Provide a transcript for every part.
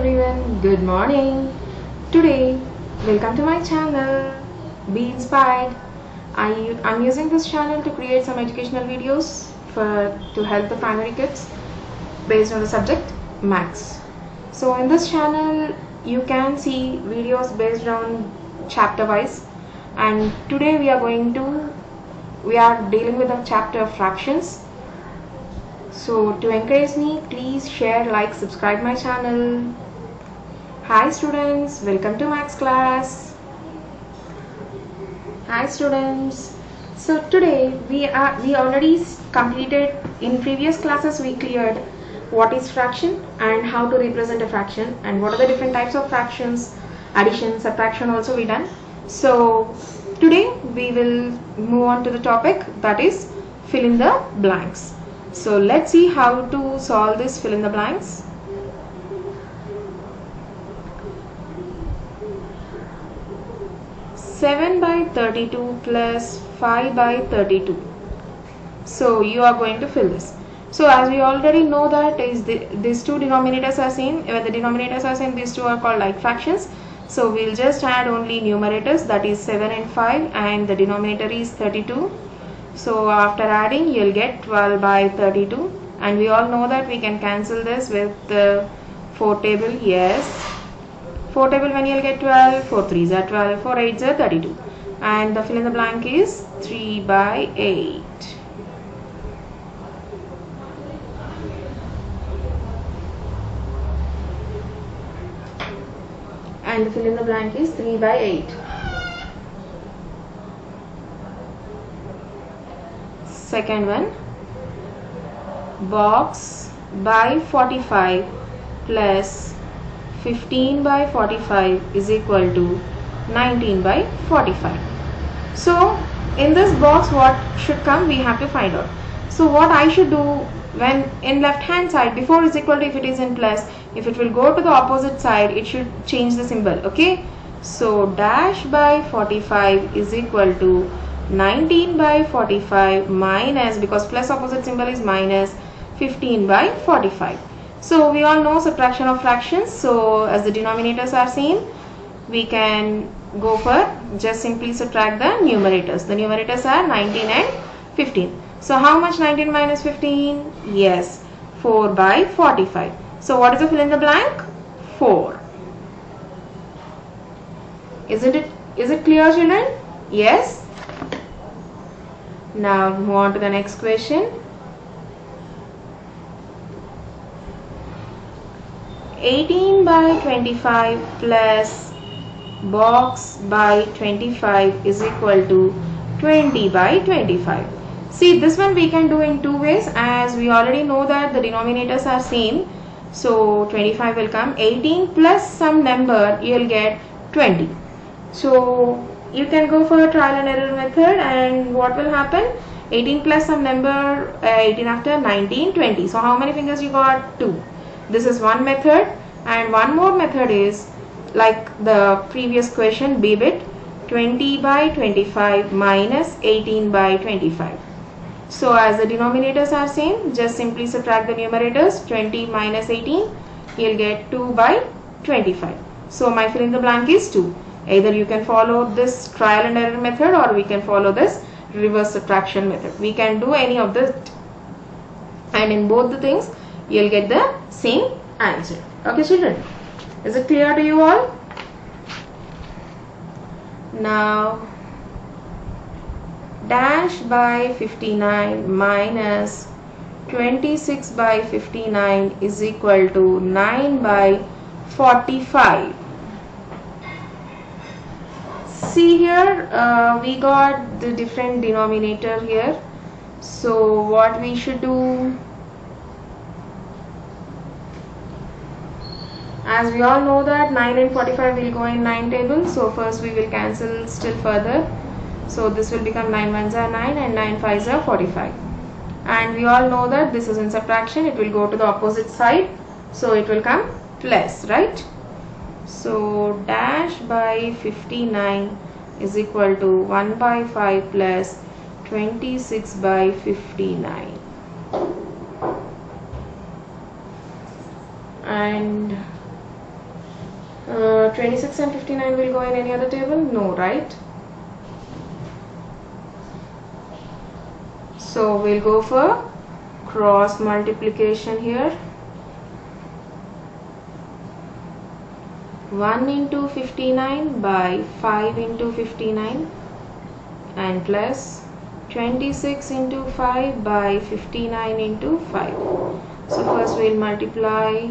everyone, good morning. Today, welcome to my channel, Be Inspired. I'm using this channel to create some educational videos to help the primary kids based on the subject Maths. So in this channel, you can see videos based on chapter wise, and today we are dealing with the chapter of fractions. So to encourage me, please share, like, subscribe my channel. Hi students, welcome to Maths class. Hi students. So today we already completed, in previous classes we cleared what is fraction and how to represent a fraction and what are the different types of fractions, addition, subtraction also we done. So today we will move on to the topic, that is fill in the blanks. So let's see how to solve this fill in the blanks. Seven by 32 plus 5 by 32. So you are going to fill this. So as we already know that these two denominators are same. When the denominators are same, these two are called like fractions. So we'll just add only numerators, that is 7 and 5, and the denominator is 32. So after adding, you'll get 12 by 32, and we all know that we can cancel this with the 4 table. Yes, 4 table, when you'll get 12, 4 3s are 12, 4 8s are 32, and the fill in the blank is 3 by 8. And the fill in the blank is 3 by 8. Second one, box by 45 plus 15 by 45 is equal to 19 by 45. So in this box what should come, we have to find out. So what I should do, when in left hand side, before is equal to, if it is in plus, if it will go to the opposite side, it should change the symbol. Okay, so dash by 45 is equal to 19 by 45 minus, because plus opposite symbol is minus, 15 by 45. So we all know subtraction of fractions. So as the denominators are same, we can go for just simply subtract the numerators. The numerators are 19 and 15. So how much 19 minus 15? Yes, 4 by 45. So what is the fill in the blank? 4. Is it clear, children? Yes. Now move on to the next question. 18 by 25 plus box by 25 is equal to 20 by 25. See, this one we can do in two ways, as we already know that the denominators are same. So 25 will come, 18 plus some number, you will get 20. So you can go for a trial and error method, and what will happen? 18 plus some number, 18 after 19, 20. So how many fingers you got? 2. This is one method, and one more method is like the previous question, B bit, 20 by 25 minus 18 by 25. So as the denominators are same, just simply subtract the numerators. 20 minus 18, you'll get 2 by 25. So my fill in the blank is 2. Either you can follow this trial and error method, or we can follow this reverse subtraction method. We can do any of this, and in both the things you'll get the same answer. Okay children, is it clear to you all? Now dash by 59 minus 26 by 59 is equal to 9 by 45. See here, we got the different denominator here. So what we should do, as we all know that 9 and 45 will go in 9 table. So first we will cancel still further. So this will become 9 ones are 9 and 9 fives are 45. And we all know that this is in subtraction, it will go to the opposite side. So it will come plus, right? So dash by 59 is equal to 1 by 5 plus 26 by 59. And 26 and 59 will go in any other table? No, right? So we'll go for cross multiplication here. 1 into 59 by 5 into 59 and plus 26 into 5 by 59 into 5. So first we'll multiply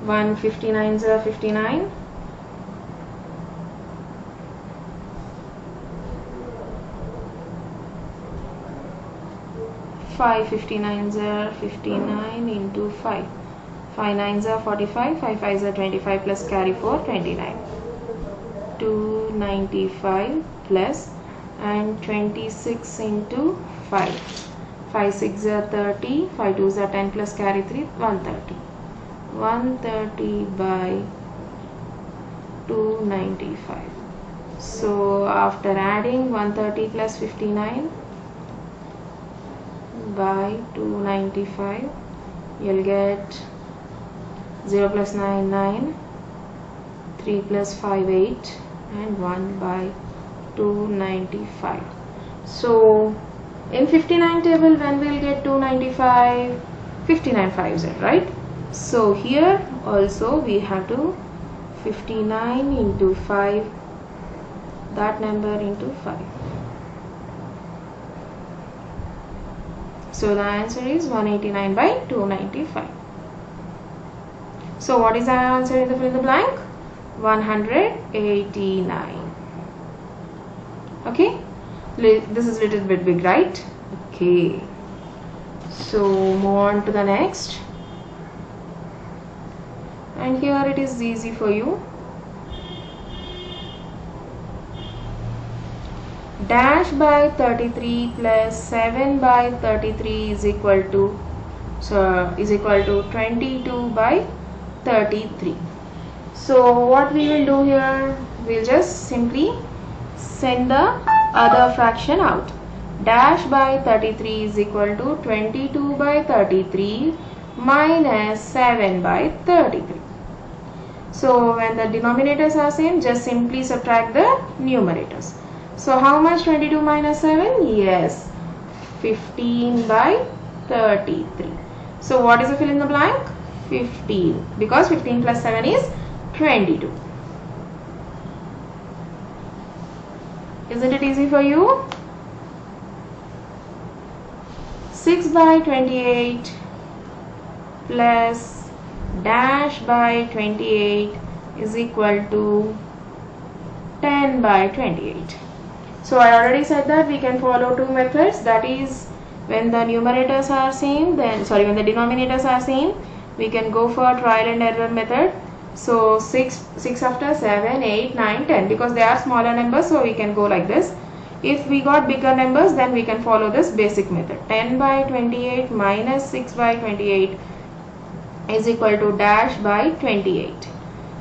1 59s are 59, five 59s are 59 into 5. 5 9s are 45, 5 5s are 25 plus carry 4 29. 295 plus and 26 into 5. 5 6 are 30, 5 2s are 10 plus carry 3 130. 130 by 295. So after adding 130 plus 59 by 295, you'll get 0 plus 9 9, 3 plus 5 8 and 1 by 295. So in 59 table, when we'll get 295, 59 5s are right. So here also we have to 59 into 5, that number into 5. So the answer is 189 by 295. So what is our answer in the fill in the blank? 189. Okay, this is a little bit big, right? Okay, so move on to the next. And here it is easy for you. Dash by 33 plus 7 by 33 is equal to 22 by 33. So what we will do here, we'll just simply send the other fraction out. Dash by 33 is equal to 22 by 33 minus 7 by 33. So when the denominators are same, just simply subtract the numerators. So how much 22 minus 7? Yes, 15 by 33. So what is the fill in the blank? 15, because 15 plus 7 is 22. Isn't it easy for you? 6 by 28 plus dash by 28 is equal to 10 by 28. So I already said that we can follow two methods, that is when the numerators are same, when the denominators are same, we can go for trial and error method. So 6 after 7, 8, 9, 10, because they are smaller numbers, so we can go like this. If we got bigger numbers, then we can follow this basic method. 10 by 28 minus 6 by 28 is equal to dash by 28.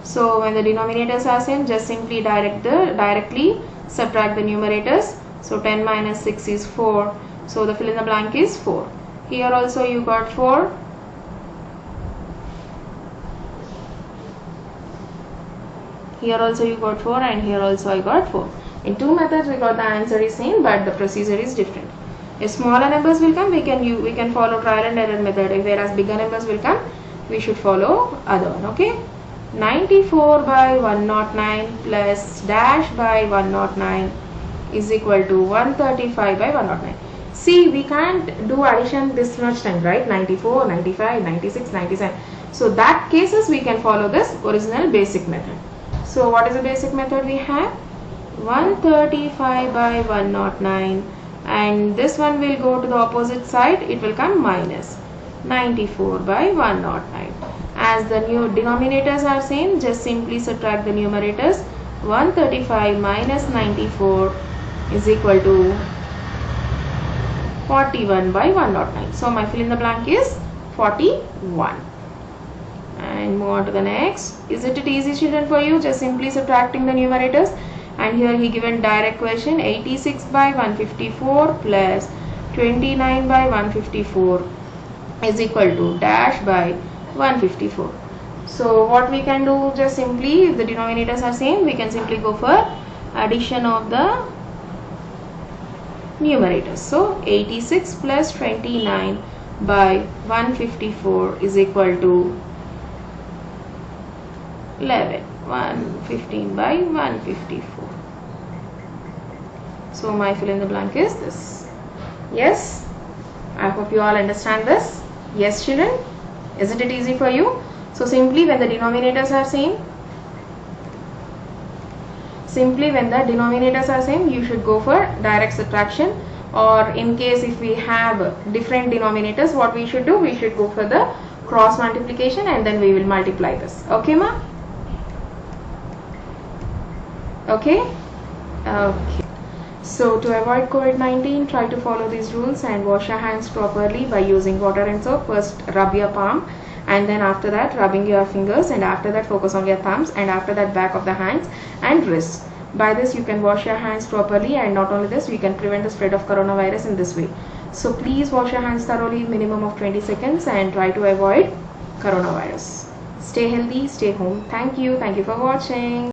So when the denominators are same, just simply directly subtract the numerators. So 10 minus 6 is 4. So the fill in the blank is 4. Here also you got 4. Here also you got 4 and here also I got 4. In two methods we got the answer is same, but the procedure is different. If smaller numbers will come, we can follow trial and error method. Whereas bigger numbers will come, we should follow other one. Okay. 94 by 109 plus dash by 109 is equal to 135 by 109. See, we can't do addition this much time, right? 94, 95, 96, 97. So that cases we can follow this original basic method. So what is the basic method we have? 135 by 109, and this one will go to the opposite side, it will come minus 94 by 109. As the new denominators are same, just simply subtract the numerators. 135 minus 94 is equal to 41 by 109. So my fill in the blank is 41. And move on to the next. Isn't it easy, children, for you? Just simply subtracting the numerators. And here he given direct question, 86 by 154 plus 29 by 154 is equal to dash by 154. So what we can do, just simply, if the denominators are same, we can simply go for addition of the numerators. So 86 plus 29 by 154 is equal to 11. 115 by 154. So my fill in the blank is this. Yes, I hope you all understand this. Yes children, isn't it easy for you? So simply when the denominators are same, you should go for direct subtraction, or in case if we have different denominators, what we should do, we should go for the cross multiplication and then we will multiply this. Okay ma? Okay? Okay. So to avoid COVID-19, try to follow these rules and wash your hands properly by using water and soap. First rub your palm, and then after that rubbing your fingers, and after that focus on your thumbs, and after that back of the hands and wrists. By this you can wash your hands properly, and not only this, we can prevent the spread of coronavirus in this way. So please wash your hands thoroughly, minimum of 20 seconds, and try to avoid coronavirus. Stay healthy, stay home. Thank you for watching.